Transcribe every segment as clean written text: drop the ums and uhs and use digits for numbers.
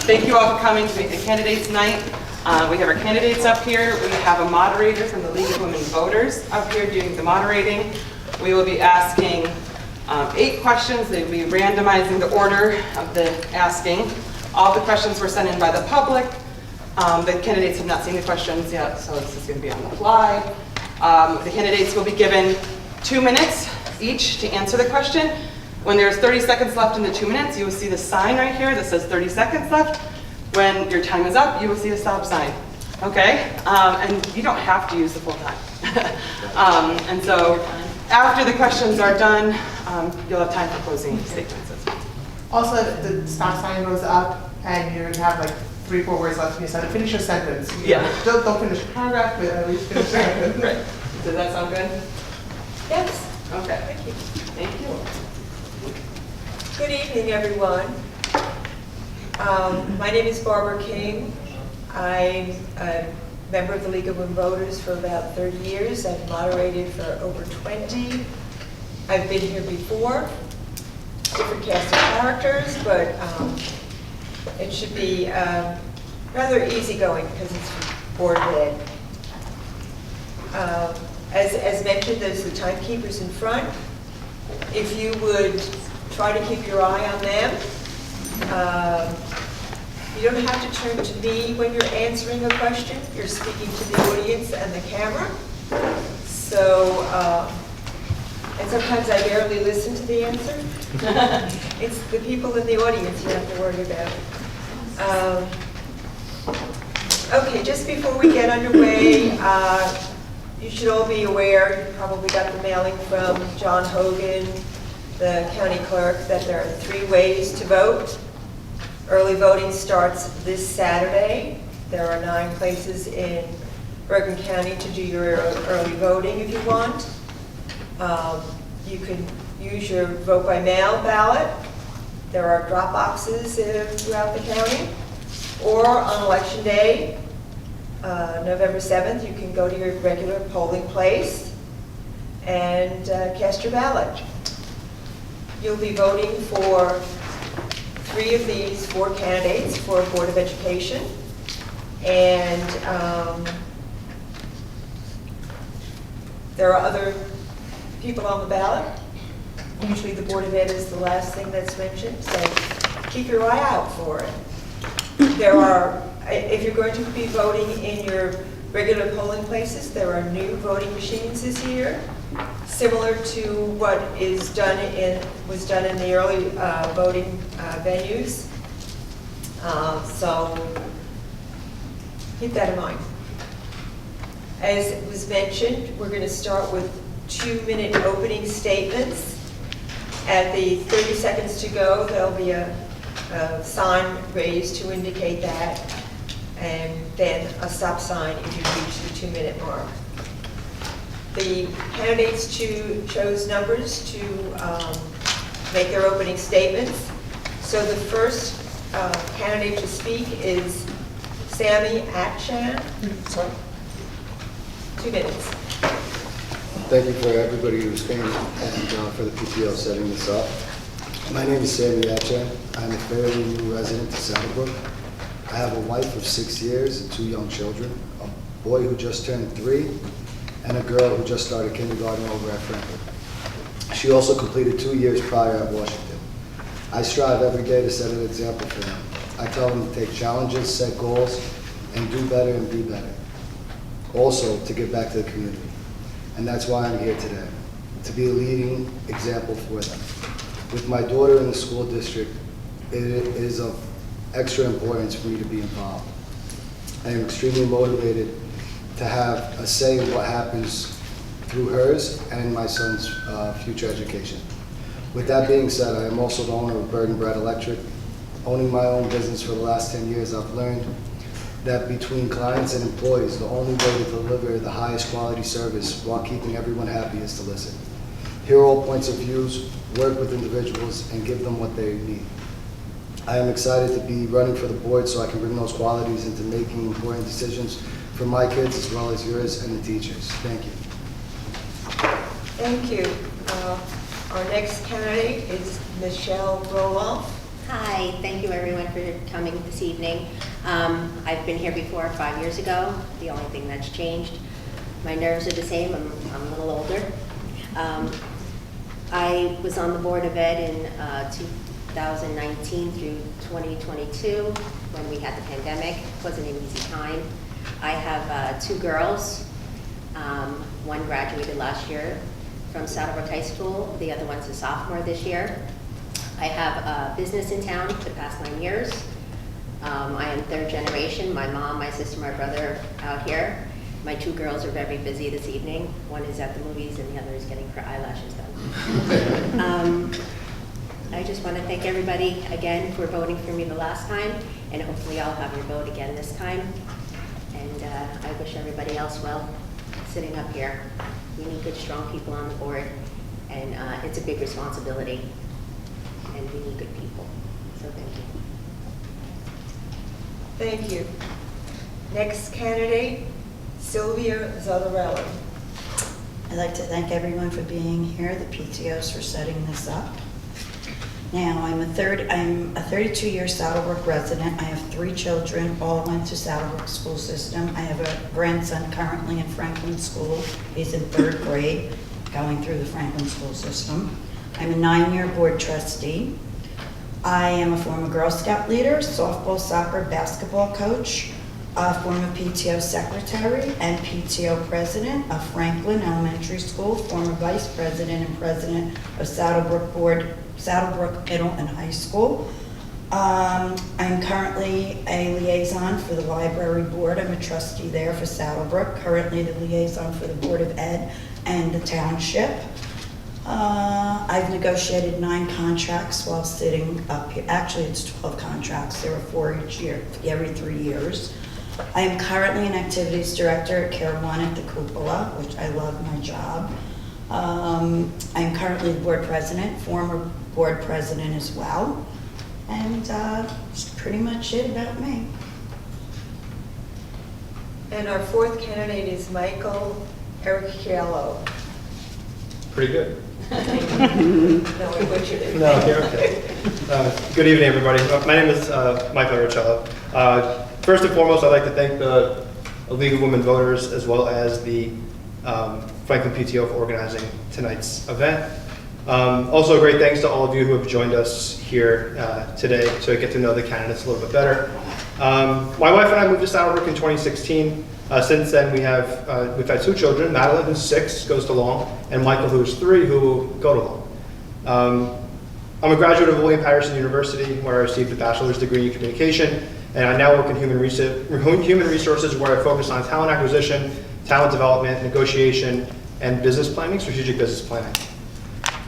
Thank you all for coming to the Candidates Night. We have our candidates up here. We have a moderator from the League of Women Voters up here doing the moderating. We will be asking 8 questions. They will be randomizing the order of the asking. All the questions were sent in by the public. The candidates have not seen the questions yet, so this is going to be on the fly. The candidates will be given 2 minutes each to answer the question. When there's 30 seconds left in the 2 minutes, you will see the sign right here that says 30 seconds left. When your time is up, you will see a stop sign. Okay? And you don't have to use the full time. And so after the questions are done, you'll have time for closing statements as well. Also, the stop sign goes up and you have like 3-4 words left in your sentence. Finish your sentence. Yeah. Don't finish a paragraph, but at least finish your sentence. Right. Does that sound good? Yes. Okay. Thank you. Thank you. Good evening, everyone. My name is Barbara King. I'm a member of the League of Women Voters for about 30 years. I've moderated for over 20. I've been here before, different cast of characters, but it should be rather easygoing because it's board led. As mentioned, there's the timekeepers in front. If you would try to keep your eye on them. You don't have to turn to me when you're answering a question. You're speaking to the audience and the camera. So, and sometimes I barely listen to the answer. It's the people in the audience you have to worry about. Okay, just before we get underway, you should all be aware, you probably got the mailing from John Hogan, the county clerk, that there are 3 ways to vote. Early voting starts this Saturday. There are 9 places in Bergen County to do your early voting if you want. You can use your vote by mail ballot. There are drop boxes throughout the county. Or on election day, November 7th, you can go to your regular polling place and cast your ballot. You'll be voting for 3 of these 4 candidates for Board of Education. And there are other people on the ballot. Usually the Board of Ed is the last thing that's mentioned, so keep your eye out for it. There are, if you're going to be voting in your regular polling places, there are new voting machines this year, similar to what was done in the early voting venues. So keep that in mind. As it was mentioned, we're going to start with 2-minute opening statements. At the 30 seconds to go, there'll be a sign raised to indicate that, and then a stop sign if you reach the 2-minute mark. The candidates chose numbers to make their opening statements. So the first candidate to speak is Sammy Atchan. Sorry. 2 minutes. Thank you for everybody who's came and for the PTO setting this up. My name is Sammy Atchan. I'm a fairly new resident of Saddlebrook. I have a wife of 6 years and 2 young children, a boy who just turned 3, and a girl who just started kindergarten over at Franklin. She also completed 2 years prior at Washington. I strive every day to set an example for them. I tell them to take challenges, set goals, and do better and be better. Also, to give back to the community. And that's why I'm here today, to be a leading example for them. With my daughter in the school district, it is of extra importance for me to be involved. I am extremely motivated to have a say in what happens through hers and my son's future education. With that being said, I am also the owner of Bergen Bread Electric. Owning my own business for the last 10 years, I've learned that between clients and employees, the only way to deliver the highest quality service while keeping everyone happy is to listen. Hear all points of views, work with individuals, and give them what they need. I am excited to be running for the board so I can bring those qualities into making important decisions for my kids as well as yours and the teachers. Thank you. Thank you. Our next candidate is Michelle Roloff. Hi, thank you everyone for coming this evening. I've been here before 5 years ago. The only thing that's changed, my nerves are the same. I'm a little older. I was on the Board of Ed in 2019 through 2022 when we had the pandemic. It wasn't an easy time. I have 2 girls. One graduated last year from Saddlebrook High School. The other one's a sophomore this year. I have a business in town for the past 9 years. I am 3rd generation. My mom, my sister, my brother out here. My 2 girls are very busy this evening. One is at the movies and the other is getting her eyelashes done. I just want to thank everybody again for voting for me the last time, and hopefully I'll have your vote again this time. And I wish everybody else well sitting up here. We need good, strong people on the board, and it's a big responsibility, and we need good people. So thank you. Thank you. Next candidate, Sylvia Zottarelli. I'd like to thank everyone for being here, the PTOs for setting this up. Now, I'm a 32-year Saddlebrook resident. I have 3 children, all went to Saddlebrook school system. I have a grandson currently in Franklin School. He's in 3rd grade, going through the Franklin school system. I'm a 9-year board trustee. I am a former Girl Scout leader, softball, soccer, basketball coach, former PTO secretary and PTO president of Franklin Elementary School, former vice president and president of Saddlebrook Middle and High School. I'm currently a liaison for the library board. I'm a trustee there for Saddlebrook, currently the liaison for the Board of Ed and the township. I've negotiated 9 contracts while sitting up here. Actually, it's 12 contracts. There are 4 each year, every 3 years. I am currently an activities director at Care One at the Cupola, which I love my job. I'm currently the board president, former board president as well. And that's pretty much it about me. And our 4th candidate is Michael Ericchiello. Pretty good. No, I butchered it. No, you're okay. Good evening, everybody. My name is Michael Ericchiello. First and foremost, I'd like to thank the League of Women Voters as well as the Franklin PTO for organizing tonight's event. Also, a great thanks to all of you who have joined us here today to get to know the candidates a little bit better. My wife and I moved to Saddlebrook in 2016. Since then, we've had 2 children, Madeline, who's 6, goes to Long, and Michael, who is 3, who will go to Long. I'm a graduate of William Patterson University, where I received a bachelor's degree in communication, and I now work in human resources, where I focus on talent acquisition, talent development, negotiation, and business planning, strategic business planning.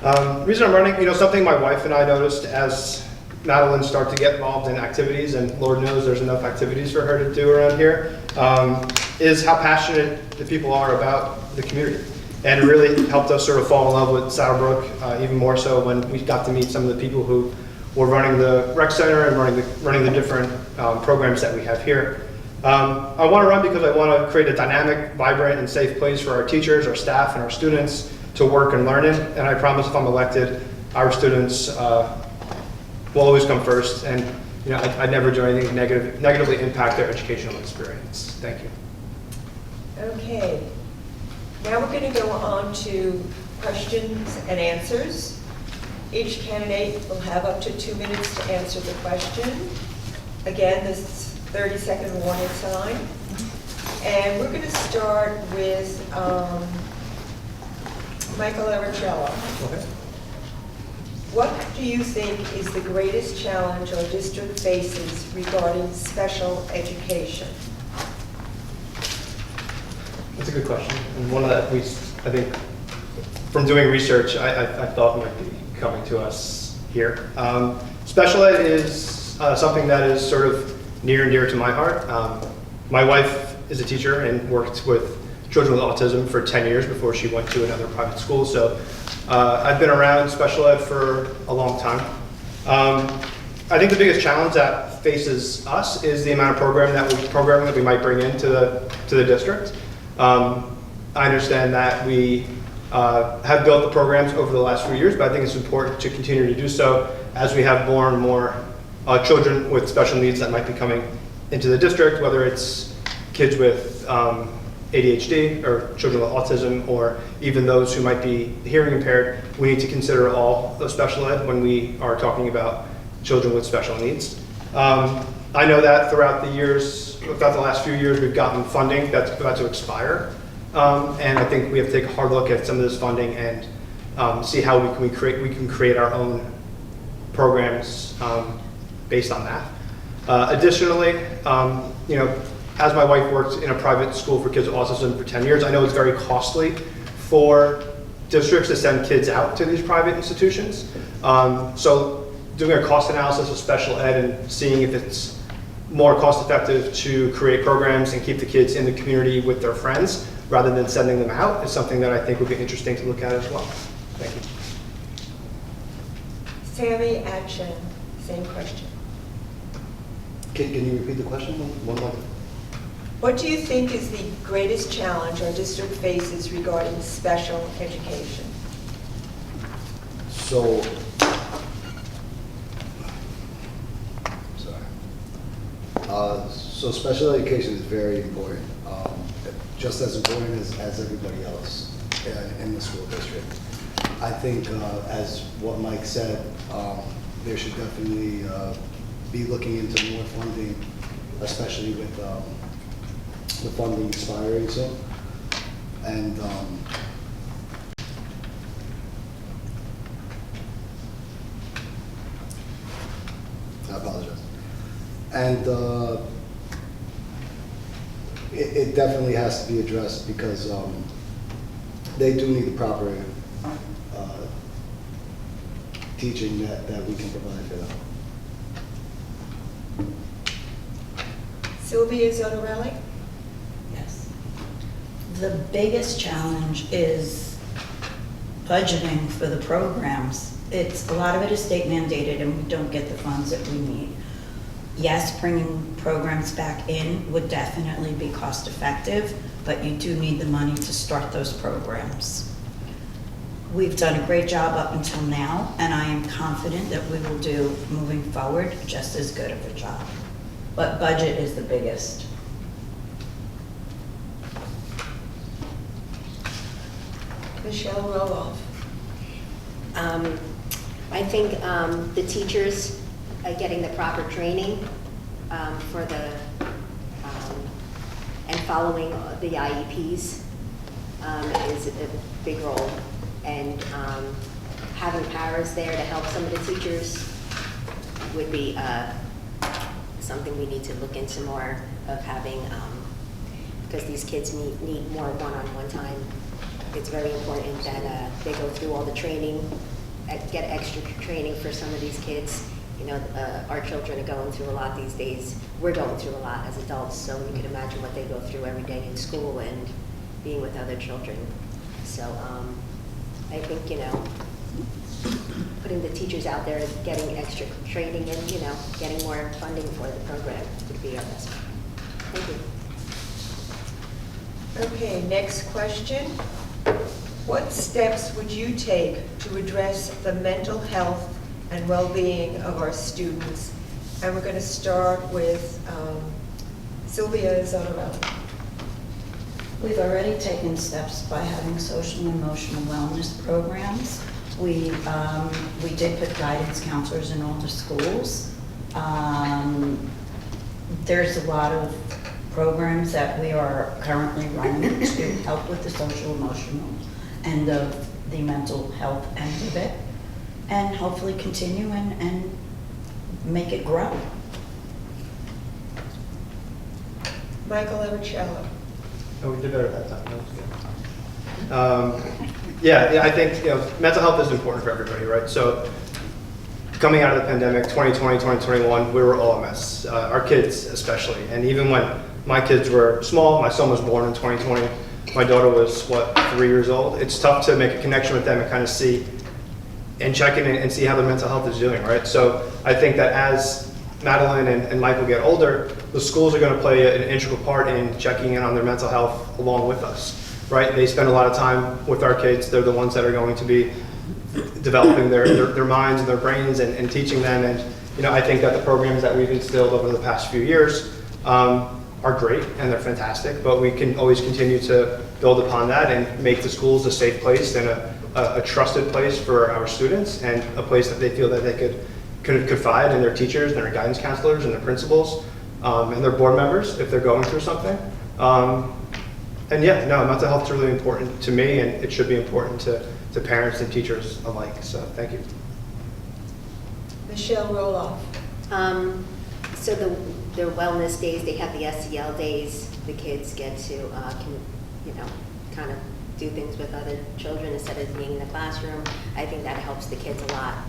The reason I'm running, something my wife and I noticed as Madeline started to get involved in activities, and Lord knows there's enough activities for her to do around here, is how passionate the people are about the community. And it really helped us sort of fall in love with Saddlebrook, even more so when we got to meet some of the people who were running the rec center and running the different programs that we have here. I want to run because I want to create a dynamic, vibrant, and safe place for our teachers, our staff, and our students to work and learn in. And I promise if I'm elected, our students will always come first. And I'd never do anything to negatively impact their educational experience. Thank you. Okay. Now we're going to go on to questions and answers. Each candidate will have up to 2 minutes to answer the question. Again, this 30-second warning sign. And we're going to start with Michael Ericchiello. Okay. What do you think is the greatest challenge our district faces regarding special education? That's a good question, and one that I think, from doing research, I thought might be coming to us here. Special ed is something that is sort of near and dear to my heart. My wife is a teacher and worked with children with autism for 10 years before she went to another private school, so I've been around special ed for a long time. I think the biggest challenge that faces us is the amount of programming that we might bring into the district. I understand that we have built the programs over the last few years, but I think it's important to continue to do so as we have more and more children with special needs that might be coming into the district, whether it's kids with ADHD or children with autism, or even those who might be hearing impaired. We need to consider all of special ed when we are talking about children with special needs. I know that throughout the last few years, we've gotten funding that's about to expire. And I think we have to take a hard look at some of this funding and see how we can create our own programs based on that. Additionally, as my wife worked in a private school for kids with autism for 10 years, I know it's very costly for districts to send kids out to these private institutions. So doing a cost analysis of special ed and seeing if it's more cost effective to create programs and keep the kids in the community with their friends rather than sending them out is something that I think would be interesting to look at as well. Thank you. Sammy Atchen, same question. Can you repeat the question one more time? What do you think is the greatest challenge our district faces regarding special education? So special education is very important, just as important as everybody else in the school district. I think, as what Mike said, there should definitely be looking into more funding, especially with the funding expiring soon. And I apologize. And it definitely has to be addressed because they do need the proper teaching that we can provide for them. Sylvia Zotarelli? Yes. The biggest challenge is budgeting for the programs. A lot of it is state mandated and we don't get the funds that we need. Yes, bringing programs back in would definitely be cost effective, but you do need the money to start those programs. We've done a great job up until now, and I am confident that we will do, moving forward, just as good of a job. But budget is the biggest. Michelle Roloff? I think the teachers getting the proper training for and following the IEPs is a big role. And having paras there to help some of the teachers would be something we need to look into more of having, because these kids need more one-on-one time. It's very important that they go through all the training, get extra training for some of these kids. You know, our children are going through a lot these days. We're going through a lot as adults, so you can imagine what they go through every day in school and being with other children. So I think, putting the teachers out there, getting extra training and, getting more funding for the program would be our best. Thank you. Okay, next question. What steps would you take to address the mental health and well-being of our students? And we're going to start with Sylvia Zotarelli. We've already taken steps by having social and emotional wellness programs. We did put guidance counselors in all the schools. There's a lot of programs that we are currently running to help with the social emotional end of the mental health end of it, and hopefully continue and make it grow. Michael Evercello. Oh, we did better that time. That was good. Yeah, I think mental health is important for everybody, right? So coming out of the pandemic, 2020, 2021, we were all a mess. Our kids especially. And even when my kids were small, my son was born in 2020, my daughter was, 3 years old? It's tough to make a connection with them and kind of see and check in and see how their mental health is doing, right? So I think that as Madeline and Michael get older, the schools are going to play an integral part in checking in on their mental health along with us, right? They spend a lot of time with our kids. They're the ones that are going to be developing their minds and their brains and teaching them. And I think that the programs that we've instilled over the past few years are great and they're fantastic, but we can always continue to build upon that and make the schools a safe place and a trusted place for our students, and a place that they feel that they could confide in their teachers and their guidance counselors and their principals and their board members if they're going through something. And yeah, no, mental health is really important to me, and it should be important to parents and teachers alike. So thank you. Michelle Roloff. So their wellness days, they have the SEL days. The kids get to, kind of do things with other children instead of being in the classroom. I think that helps the kids a lot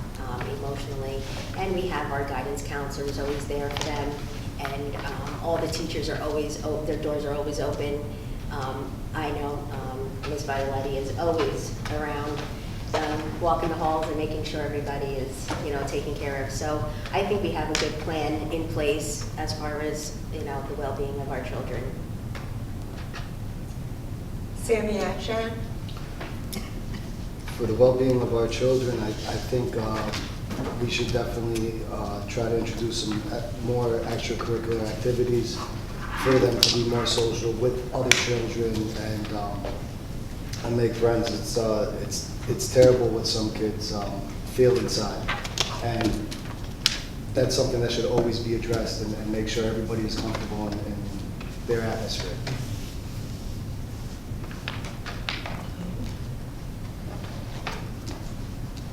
emotionally. And we have our guidance counselors always there for them. And all the teachers are always, their doors are always open. I know Ms. Violetti is always around, walking the halls and making sure everybody is, taken care of. So I think we have a good plan in place as far as, the well-being of our children. Sammy Akshan. For the well-being of our children, I think we should definitely try to introduce some more extracurricular activities for them to be more social with other children and make friends. It's terrible what some kids feel inside, and that's something that should always be addressed and make sure everybody is comfortable in their atmosphere.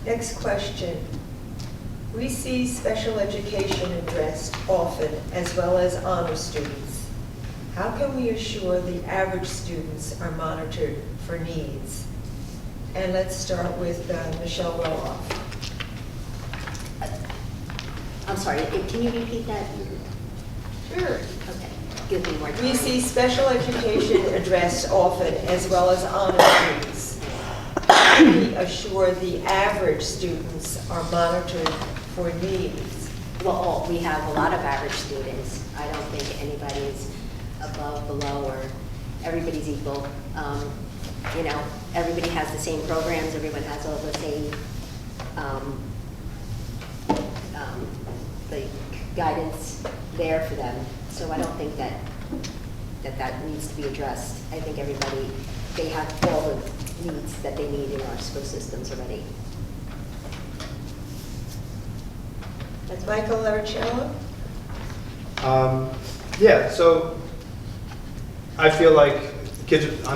Next question. We see special education addressed often, as well as honor students. How can we assure the average students are monitored for needs? And let's start with Michelle Roloff. I'm sorry, can you repeat that? Sure. Okay, give me more time. We see special education addressed often, as well as honor students. How can we assure the average students are monitored for needs? Well, we have a lot of average students. I don't think anybody's above, below, or everybody's equal. Everybody has the same programs. Everyone has all the same the guidance there for them. So I don't think that needs to be addressed. I think they have all the needs that they need in our school systems already. That's Michael Laricello. Yeah, so I feel like kids,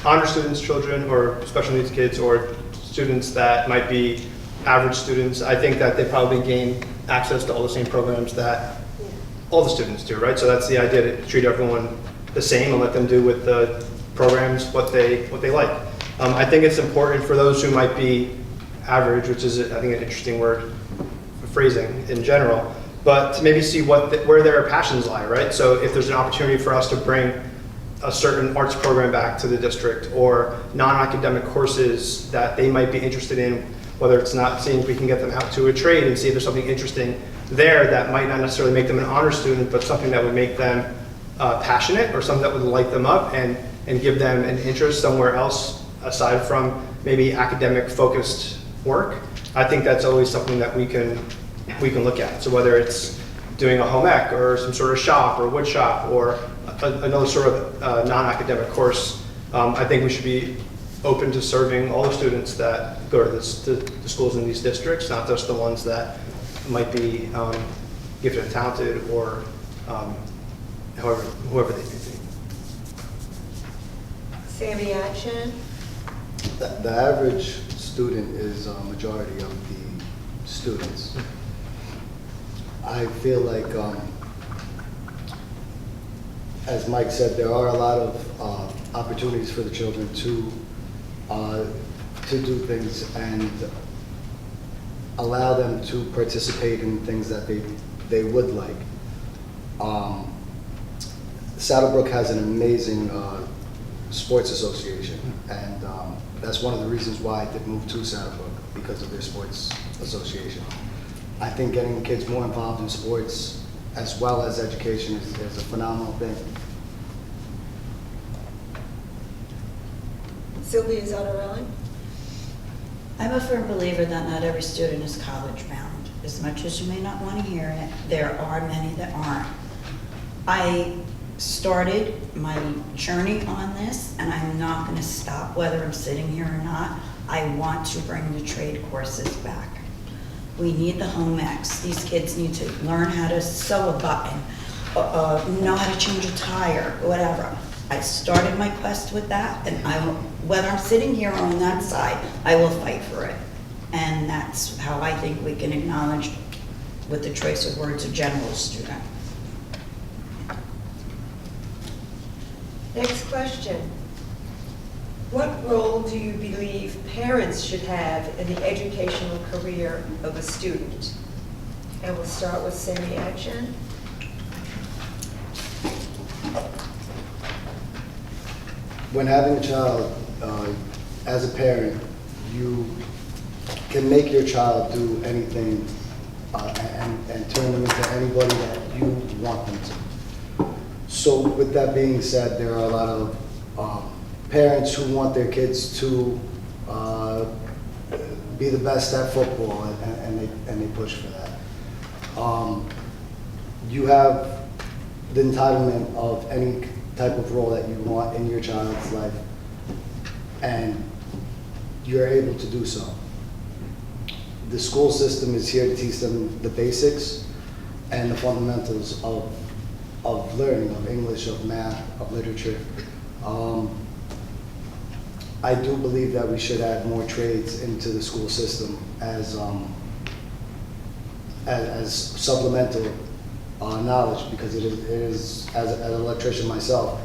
honor students, children, or special needs kids, or students that might be average students, I think that they probably gain access to all the same programs that all the students do, right? So that's the idea, to treat everyone the same and let them do with the programs what they like. I think it's important for those who might be average, which is, I think, an interesting word, phrasing in general, but to maybe see where their passions lie, right? So if there's an opportunity for us to bring a certain arts program back to the district, or non-academic courses that they might be interested in, whether it's not seeing if we can get them out to a trade and see if there's something interesting there that might not necessarily make them an honor student, but something that would make them passionate, or something that would light them up and give them an interest somewhere else aside from maybe academic focused work. I think that's always something that we can look at. So whether it's doing a home ec, or some sort of shop or wood shop, or another sort of non-academic course, I think we should be open to serving all the students that go to the schools in these districts, not just the ones that might be gifted and talented, or whoever they may be. Sammy Akshan. The average student is a majority of the students. I feel like, as Mike said, there are a lot of opportunities for the children to do things and allow them to participate in things that they would like. Saddlebrook has an amazing sports association, and that's one of the reasons why I did move to Saddlebrook, because of their sports association. I think getting kids more involved in sports as well as education is a phenomenal thing. Sylvia Zonarelli. I'm a firm believer that not every student is college bound. As much as you may not want to hear it, there are many that aren't. I started my journey on this, and I'm not going to stop whether I'm sitting here or not. I want to bring the trade courses back. We need the home ec. These kids need to learn how to sew a button, know how to change a tire, whatever. I started my quest with that, and whether I'm sitting here or on that side, I will fight for it. And that's how I think we can acknowledge, with the choice of words, a general student. Next question. What role do you believe parents should have in the educational career of a student? And we'll start with Sammy Achen. When having a child, as a parent, you can make your child do anything and turn them into anybody that you want them to. So with that being said, there are a lot of parents who want their kids to be the best at football, and they push for that. You have the entitlement of any type of role that you want in your child's life, and you're able to do so. The school system is here to teach them the basics and the fundamentals of learning, of English, of math, of literature. I do believe that we should add more trades into the school system as supplemental knowledge, because it is as an electrician myself,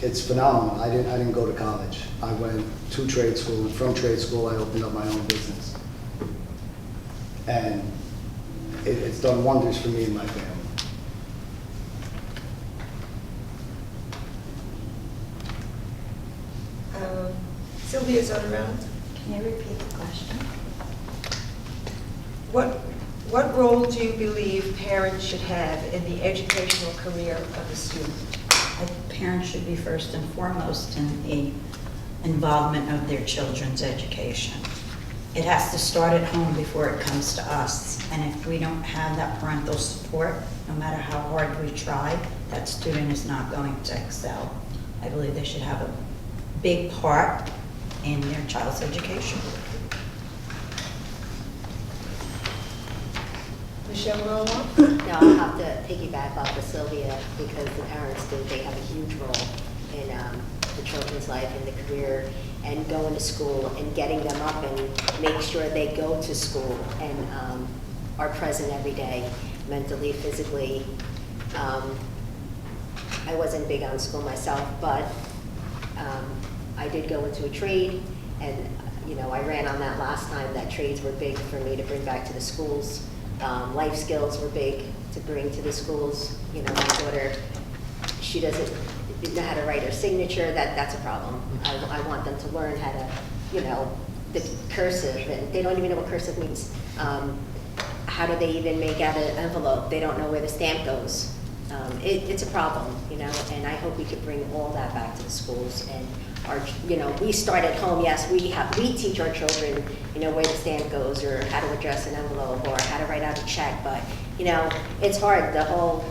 it's phenomenal. I didn't go to college. I went to trade school, and from trade school I opened up my own business, and it's done wonders for me and my family. Sylvia Zoderand. Can you repeat the question? What role do you believe parents should have in the educational career of a student? I think parents should be first and foremost in the involvement of their children's education. It has to start at home before it comes to us. And if we don't have that parental support, no matter how hard we try, that student is not going to excel. I believe they should have a big part in their child's education. Michelle Roloff? No, I'll have to piggyback off of Sylvia, because the parents do, they have a huge role in the children's life and the career, and going to school and getting them up and make sure they go to school and are present every day, mentally, physically. I wasn't big on school myself, but I did go into a trade, and I ran on that last time, that trades were big for me to bring back to the schools. Life skills were big to bring to the schools. My daughter, she doesn't know how to write her signature. That's a problem. I want them to learn how to, the cursive, and they don't even know what cursive means. How do they even make out an envelope? They don't know where the stamp goes. It's a problem, and I hope we could bring all that back to the schools. And we start at home. Yes, we teach our children, where the stamp goes, or how to address an envelope, or how to write out a check. But it's hard. The whole,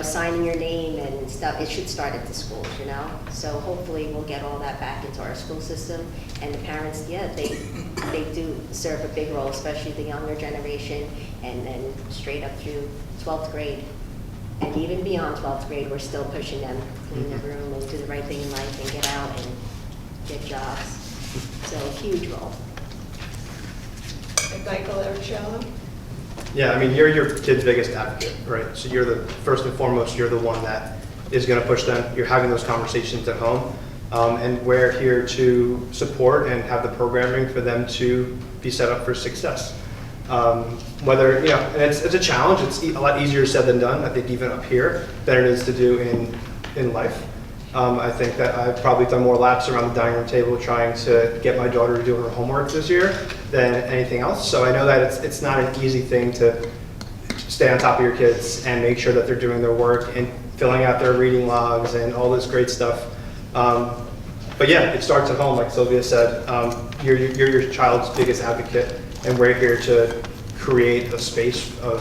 signing your name and stuff. It should start at the schools, So hopefully we'll get all that back into our school system. And the parents, they do serve a big role, especially the younger generation, and then straight up through 12th grade. And even beyond 12th grade, we're still pushing them to clean the room and do the right thing in life and get out and get jobs. So huge role. And Michael Aricello? Yeah, you're your kid's biggest advocate, right? So you're first and foremost, you're the one that is going to push them. You're having those conversations at home. And we're here to support and have the programming for them to be set up for success. Whether, and it's a challenge. It's a lot easier said than done, I think, even up here, than it is to do in life. I think that I've probably done more laps around the dining room table trying to get my daughter to do her homework this year than anything else. So I know that it's not an easy thing to stay on top of your kids and make sure that they're doing their work and filling out their reading logs and all this great stuff. But yeah, it starts at home, like Sylvia said. You're your child's biggest advocate, and we're here to create a space of,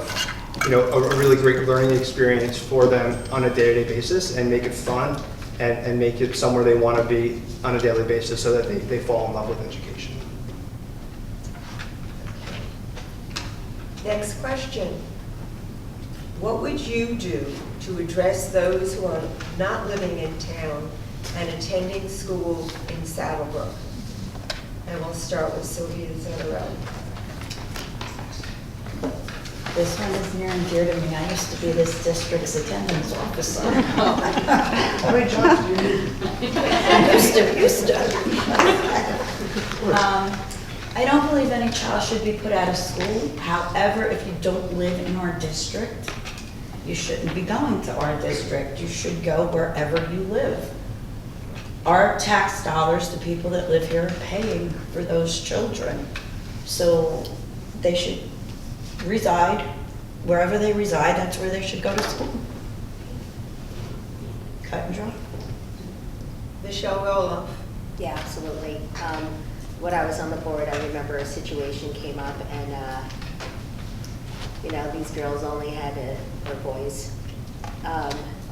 a really great learning experience for them on a day-to-day basis and make it fun and make it somewhere they want to be on a daily basis so that they fall in love with education. Next question. What would you do to address those who are not living in town and attending school in Saddlebrook? And we'll start with Sylvia Zetterell. This one is near and dear to me. I used to be this district's attendance officer. How many jobs do you need? Used to. I don't believe any child should be put out of school. However, if you don't live in our district, you shouldn't be going to our district. You should go wherever you live. Our tax dollars, the people that live here, are paying for those children. So they should reside, wherever they reside, that's where they should go to school. Cut and dry. Michelle Roloff. Yeah, absolutely. When I was on the board, I remember a situation came up and, these girls only had, or boys,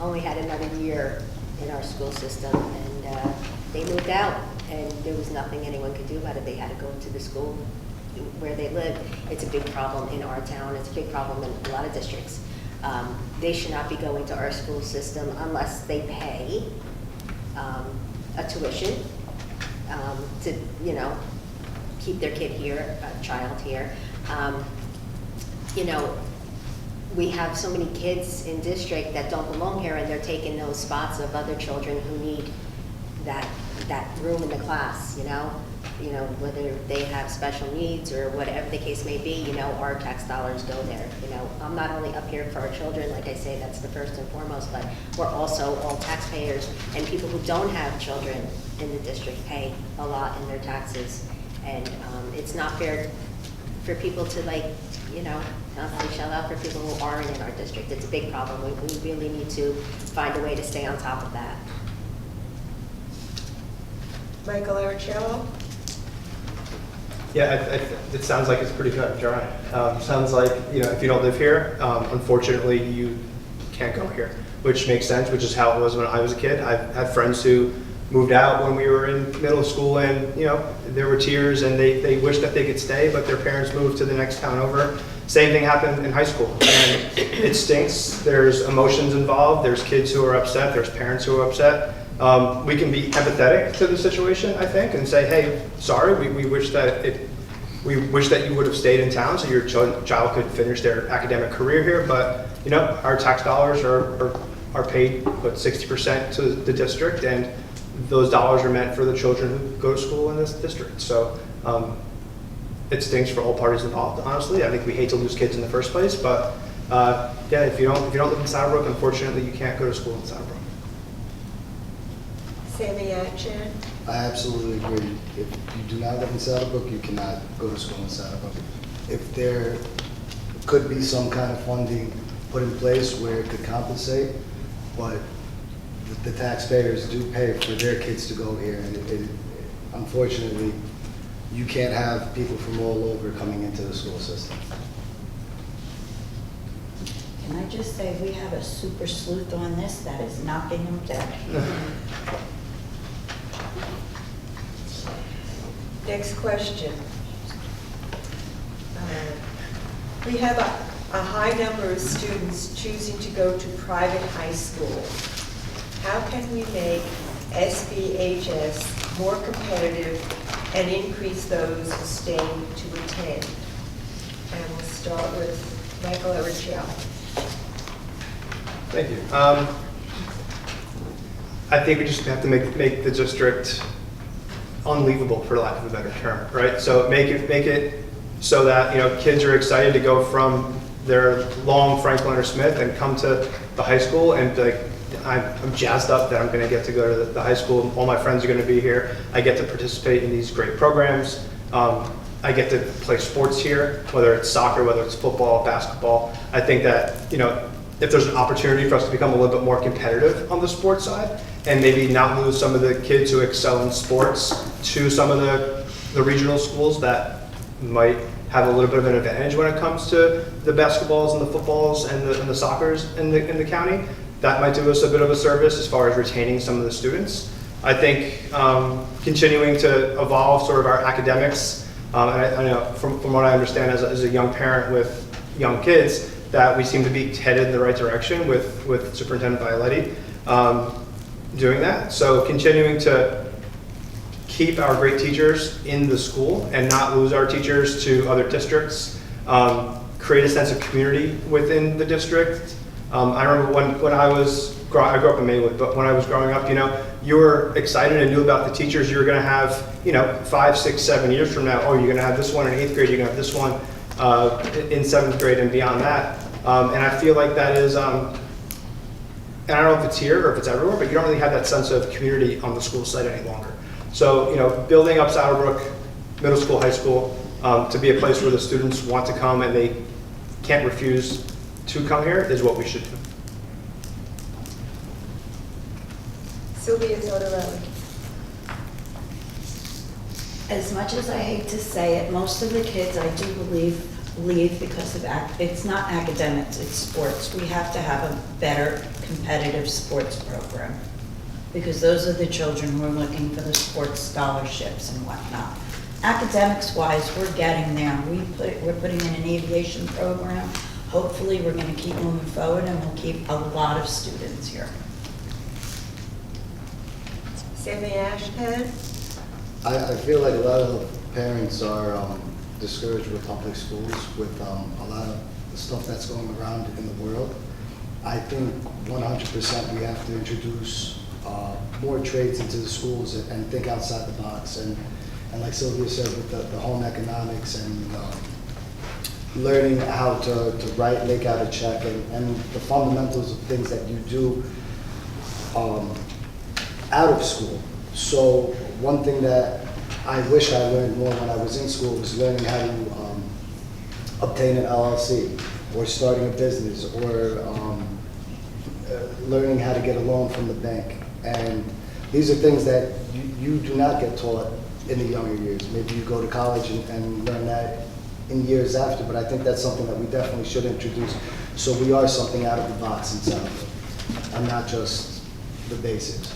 only had another year in our school system, and they moved out, and there was nothing anyone could do about it. They had to go to the school where they lived. It's a big problem in our town. It's a big problem in a lot of districts. They should not be going to our school system unless they pay a tuition to, keep their kid here, a child here. We have so many kids in district that don't belong here, and they're taking those spots of other children who need that room in the class, whether they have special needs or whatever the case may be, our tax dollars go there. I'm not only up here for our children, like I say, that's the first and foremost, but we're also all taxpayers, and people who don't have children in the district pay a lot in their taxes. And it's not fair for people to constantly shell out for people who aren't in our district. It's a big problem. We really need to find a way to stay on top of that. Michael Aricello. Yeah, it sounds like it's pretty cut and dry. Sounds like, if you don't live here, unfortunately, you can't go here, which makes sense, which is how it was when I was a kid. I've had friends who moved out when we were in middle school, and, there were tears, and they wished that they could stay, but their parents moved to the next town over. Same thing happened in high school, and it stinks. There's emotions involved. There's kids who are upset. There's parents who are upset. We can be empathetic to the situation, I think, and say, hey, sorry, we wish that you would have stayed in town so your child could finish their academic career here, but our tax dollars are paid, 60% to the district, and those dollars are meant for the children who go to school in this district. So it stinks for all parties involved, honestly. I think we hate to lose kids in the first place, but if you don't live in Saddlebrook, unfortunately, you can't go to school in Saddlebrook. Sammy Atchan. I absolutely agree. If you do not live in Saddlebrook, you cannot go to school in Saddlebrook. If there could be some kind of funding put in place where it could compensate, but the taxpayers do pay for their kids to go here, and unfortunately, you can't have people from all over coming into the school system. Can I just say, we have a super sleuth on this that is knocking them dead. Next question. We have a high number of students choosing to go to private high school. How can we make SBHS more competitive and increase those who stay to attend? And we'll start with Michael Aricello. Thank you. I think we just have to make the district unleavable, for lack of a better term, right? So make it so that kids are excited to go from their long Franklin or Smith and come to the high school, and I'm jazzed up that I'm going to get to go to the high school. All my friends are going to be here. I get to participate in these great programs. I get to play sports here, whether it's soccer, whether it's football, basketball. I think that if there's an opportunity for us to become a little bit more competitive on the sports side, and maybe not lose some of the kids who excel in sports to some of the regional schools that might have a little bit of an advantage when it comes to the basketballs and the footballs and the soccers in the county. That might do us a bit of a service as far as retaining some of the students. I think continuing to evolve sort of our academics, and I know from what I understand as a young parent with young kids, that we seem to be headed in the right direction with Superintendent Violetti doing that. So continuing to keep our great teachers in the school and not lose our teachers to other districts, create a sense of community within the district. I remember when I grew up in Maywood, but when I was growing up, you were excited and knew about the teachers you were going to have, 5, 6, 7 years from now. Oh, you're going to have this one in 8th grade, you're going to have this one in 7th grade and beyond that. And I feel like that is, and I don't know if it's here or if it's everywhere, but you don't really have that sense of community on the school site any longer. So, building up Saddlebrook Middle School, High School, to be a place where the students want to come and they can't refuse to come here is what we should do. Sylvia Zotarelli. As much as I hate to say it, most of the kids, I do believe, leave because of, it's not academics, it's sports. We have to have a better competitive sports program, because those are the children who are looking for the sports scholarships and whatnot. Academics-wise, we're getting there. We're putting in an aviation program. Hopefully, we're going to keep moving forward, and we'll keep a lot of students here. Sammy Ashton. I feel like a lot of parents are discouraged with public schools, with a lot of the stuff that's going around in the world. I think 100% we have to introduce more trades into the schools and think outside the box. And like Sylvia said, with the home economics and learning how to write, make out a check, and the fundamentals of things that you do out of school. So one thing that I wish I learned more when I was in school was learning how to obtain an LLC, or starting a business, or learning how to get a loan from the bank. And these are things that you do not get taught in the younger years. Maybe you go to college and learn that in years after, but I think that's something that we definitely should introduce, so we are something out of the box in Southfield, and not just the basics.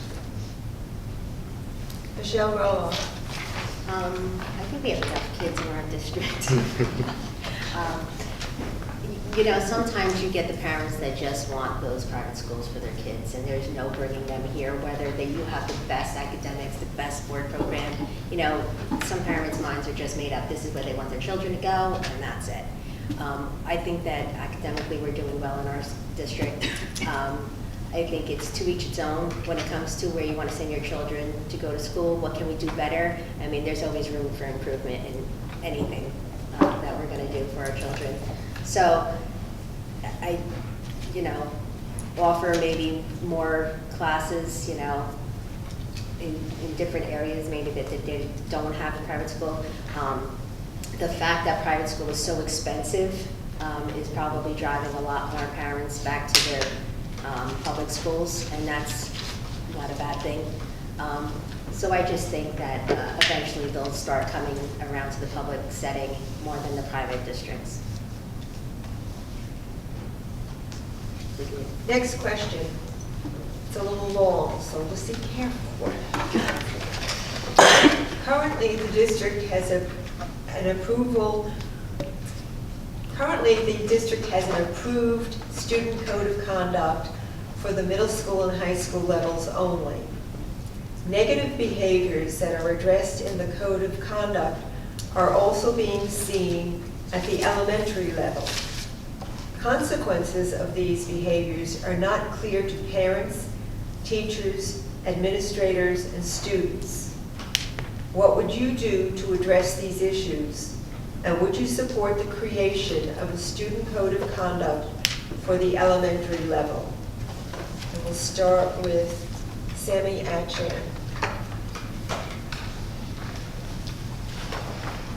Michelle Roloff. I think we have enough kids in our district. Sometimes you get the parents that just want those private schools for their kids, and there's no bringing them here, whether you have the best academics, the best sport program. Some parents' minds are just made up. This is where they want their children to go, and that's it. I think that academically we're doing well in our district. I think it's to each its own when it comes to where you want to send your children to go to school. What can we do better? I mean, there's always room for improvement in anything that we're going to do for our children. So I, offer maybe more classes, in different areas maybe that they don't have in private school. The fact that private school is so expensive is probably driving a lot more parents back to their public schools, and that's not a bad thing. So I just think that eventually they'll start coming around to the public setting more than the private districts. Next question. It's a little long, so just be careful. Currently, the district has an approved student code of conduct for the middle school and high school levels only. Negative behaviors that are addressed in the code of conduct are also being seen at the elementary level. Consequences of these behaviors are not clear to parents, teachers, administrators, and students. What would you do to address these issues? And would you support the creation of a student code of conduct for the elementary level? And we'll start with Sammy Achan.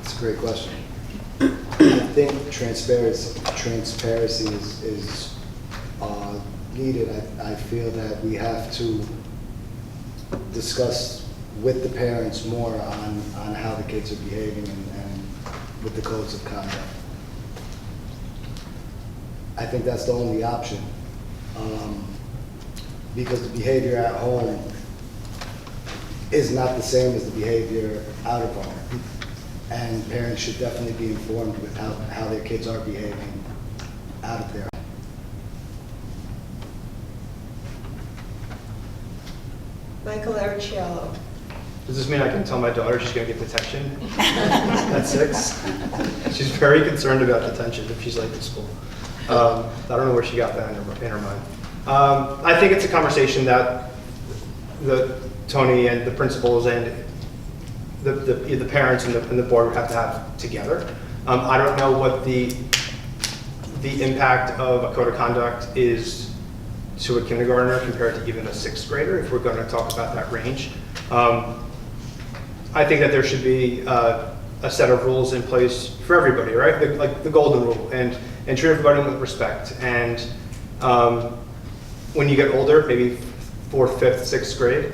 It's a great question. I think transparency is needed. I feel that we have to discuss with the parents more on how the kids are behaving and with the codes of conduct. I think that's the only option. Because the behavior at home is not the same as the behavior out of home. And parents should definitely be informed with how their kids are behaving out of there. Michael Aricello. Does this mean I can tell my daughter she's going to get detention at 6? She's very concerned about detention if she's late to school. I don't know where she got that in her mind. I think it's a conversation that Tony and the principals and the parents and the board would have to have together. I don't know what the impact of a code of conduct is to a kindergartner compared to even a 6th grader, if we're going to talk about that range. I think that there should be a set of rules in place for everybody, right? Like the golden rule, and treat everybody with respect. And when you get older, maybe 4th, 5th, 6th grade,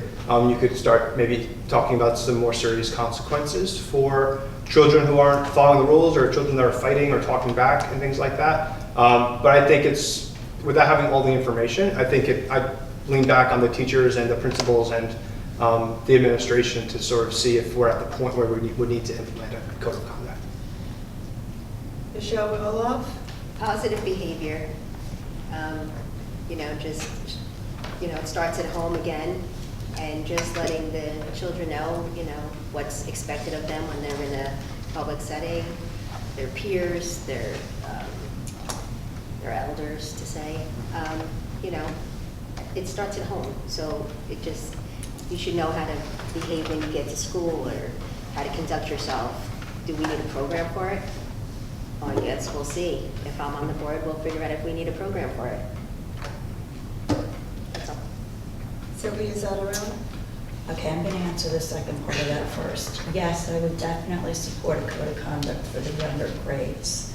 you could start maybe talking about some more serious consequences for children who aren't following the rules, or children that are fighting or talking back and things like that. But I think it's, without having all the information, I think I lean back on the teachers and the principals and the administration to sort of see if we're at the point where we would need to implement a code of conduct. Michelle Roloff. Positive behavior, just, it starts at home again, and just letting the children know, what's expected of them when they're in a public setting, their peers, their elders, to say, it starts at home. So you should know how to behave when you get to school, or how to conduct yourself. Do we need a program for it? I guess we'll see. If I'm on the board, we'll figure out if we need a program for it. That's all. Sylvia Zattarella. Okay, I'm going to answer the second part of that first. Yes, I would definitely support a code of conduct for the younger grades.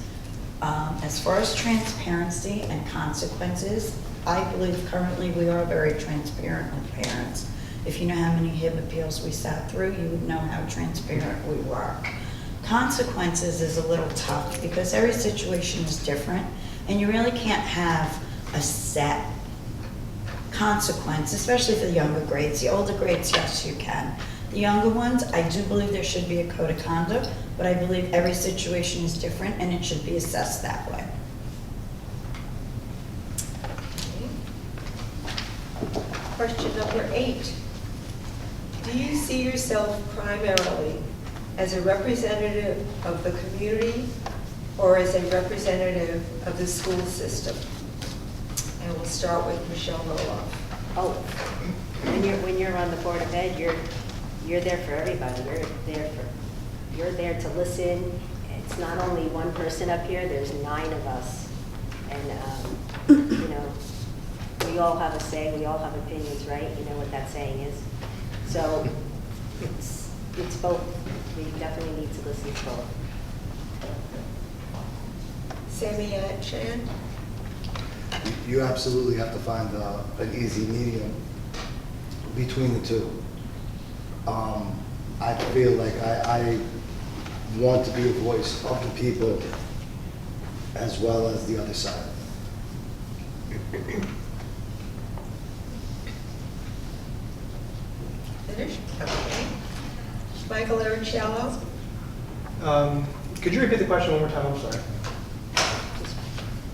As far as transparency and consequences, I believe currently we are very transparent with parents. If you know how many HIB appeals we sat through, you would know how transparent we were. Consequences is a little tough because every situation is different, and you really can't have a set consequence, especially for the younger grades. The older grades, yes, you can. The younger ones, I do believe there should be a code of conduct, but I believe every situation is different and it should be assessed that way. Question number 8. Do you see yourself primarily as a representative of the community or as a representative of the school system? And we'll start with Michelle Roloff. Oh, when you're on the Board of Ed, you're there for everybody. You're there to listen. It's not only one person up here, there's 9 of us. And, we all have a say, we all have opinions, right? You know what that saying is. So it's both. We definitely need to listen to both. Sammy Chan. You absolutely have to find an easy medium between the two. I feel like I want to be a voice of the people as well as the other side. Finished? Okay. Michael Aricello. Could you repeat the question one more time? I'm sorry.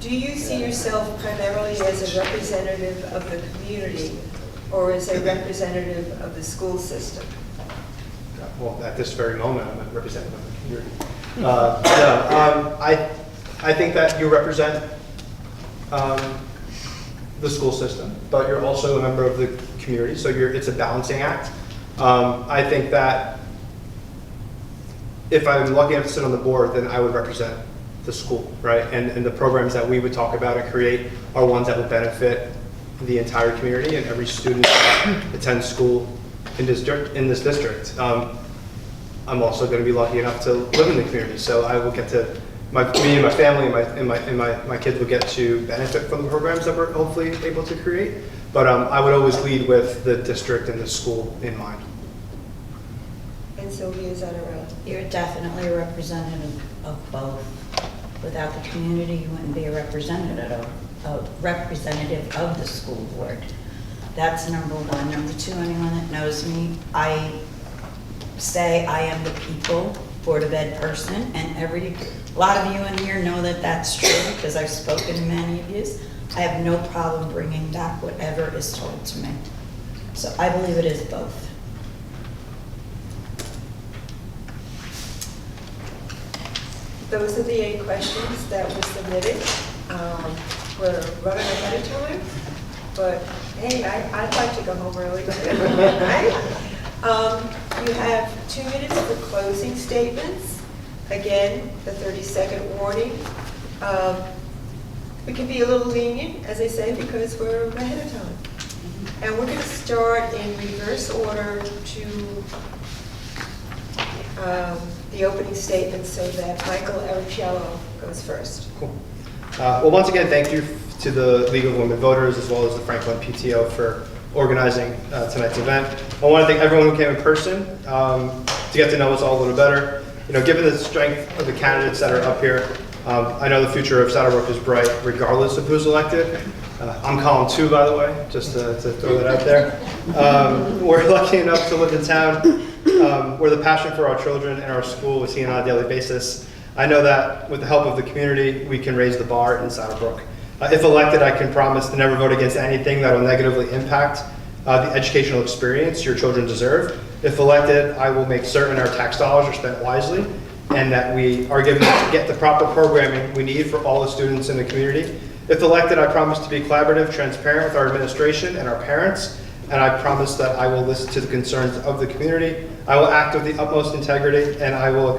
Do you see yourself primarily as a representative of the community or as a representative of the school system? Well, at this very moment, I'm a representative of the community. I think that you represent the school system, but you're also a member of the community, so it's a balancing act. I think that if I'm lucky enough to sit on the board, then I would represent the school, right? And the programs that we would talk about and create are ones that would benefit the entire community and every student that attends school in this district. I'm also going to be lucky enough to live in the community, so I will get to, me and my family and my kids will get to benefit from the programs that we're hopefully able to create. But I would always lead with the district and the school in mind. And Sylvia Zattarella. You're definitely a representative of both. Without the community, you wouldn't be a representative of the school board. That's number one. Number two, anyone that knows me, I say I am the people Board of Ed person, and a lot of you in here know that that's true because I've spoken to many of you. I have no problem bringing back whatever is told to me. So I believe it is both. Those are the 8 questions that were submitted. We're running ahead of time, but hey, I'd like to go home early. Right? You have 2 minutes for closing statements. Again, the 30-second warning. We can be a little lenient, as I say, because we're ahead of time. And we're going to start in reverse order to the opening statement so that Michael Aricello goes first. Cool. Well, once again, thank you to the League of Women Voters as well as the Franklin PTO for organizing tonight's event. I want to thank everyone who came in person to get to know us all a little better. Given the strength of the candidates that are up here, I know the future of Saddlebrook is bright regardless of who's elected. I'm column 2, by the way, just to throw that out there. We're lucky enough to live in town where the passion for our children and our school is seen on a daily basis. I know that with the help of the community, we can raise the bar in Saddlebrook. If elected, I can promise to never vote against anything that will negatively impact the educational experience your children deserve. If elected, I will make certain our tax dollars are spent wisely and that we are given to get the proper programming we need for all the students in the community. If elected, I promise to be collaborative, transparent with our administration and our parents, and I promise that I will listen to the concerns of the community. I will act with the utmost integrity, and I will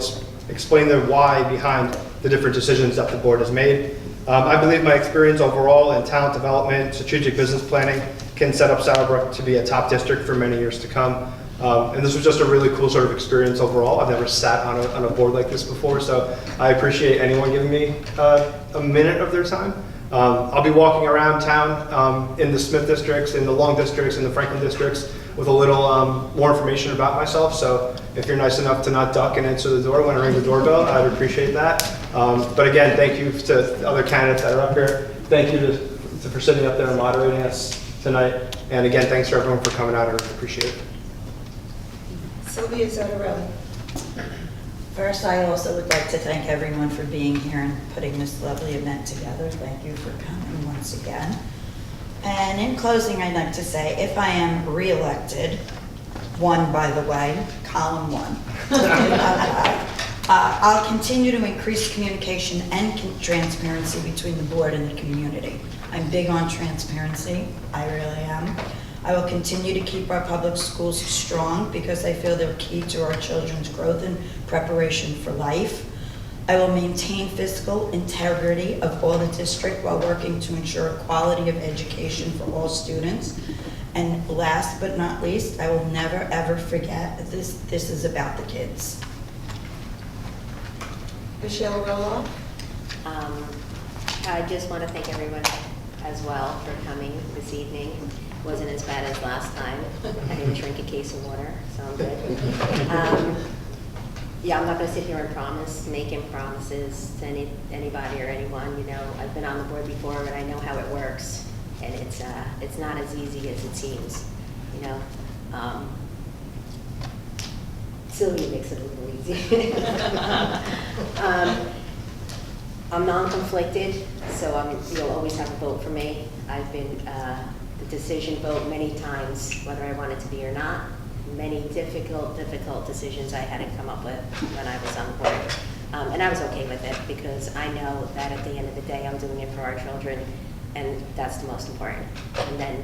explain the why behind the different decisions that the board has made. I believe my experience overall in talent development, strategic business planning can set up Saddlebrook to be a top district for many years to come. And this was just a really cool sort of experience overall. I've never sat on a board like this before, so I appreciate anyone giving me a minute of their time. I'll be walking around town in the Smith districts, in the Long districts, in the Franklin districts with a little more information about myself. So if you're nice enough to not duck and answer the door when I ring the doorbell, I'd appreciate that. But again, thank you to the other candidates that are up here. Thank you for sitting up there and moderating us tonight. And again, thanks to everyone for coming out. I really appreciate it. Sylvia Zottarelli. First, I also would like to thank everyone for being here and putting this lovely event together. Thank you for coming once again. And in closing, I'd like to say, if I am re-elected, by the way, column 1, I'll continue to increase communication and transparency between the board and the community. I'm big on transparency, I really am. I will continue to keep our public schools strong because I feel they're key to our children's growth and preparation for life. I will maintain fiscal integrity of all the district while working to ensure quality of education for all students. And last but not least, I will never ever forget that this is about the kids. Michelle Roloff. I just want to thank everyone as well for coming this evening. It wasn't as bad as last time. I didn't drink a case of water, so I'm good. Yeah, I'm not going to sit here and making promises to anybody or anyone. I've been on the board before, and I know how it works, and it's not as easy as it seems. Sylvia makes it a little easy. I'm non-conflicted, so you'll always have a vote for me. I've been the decision vote many times, whether I wanted to be or not. Many difficult decisions I had to come up with when I was on the board. And I was okay with it because I know that at the end of the day, I'm doing it for our children, and that's the most important. And then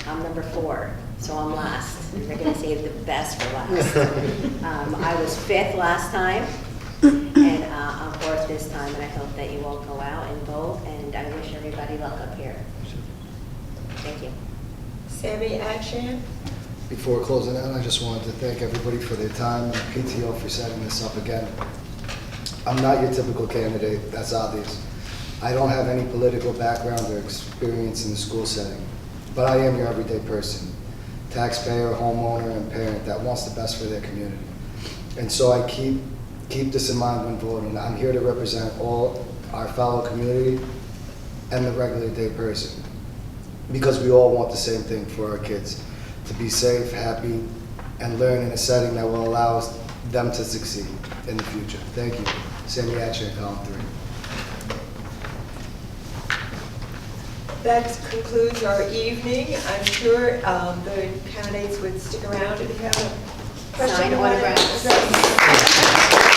I'm number 4, so I'm last. And they're going to save the best for last. I was 5th last time, and I'm 4th this time, and I hope that you all go out and vote, and I wish everybody luck up here. Thank you. Sammy Akshan. Before closing out, I just wanted to thank everybody for their time and PTO for setting this up again. I'm not your typical candidate, that's obvious. I don't have any political background or experience in the school setting, but I am your everyday person, taxpayer, homeowner, and parent that wants the best for their community. And so I keep this in mind when voting. I'm here to represent all our fellow community and the regular day person, because we all want the same thing for our kids, to be safe, happy, and learn in a setting that will allow them to succeed in the future. Thank you. Sammy Hatcher, column 3. That concludes our evening. I'm sure the candidates would stick around if you have a question. Sign you wanna autographs. address.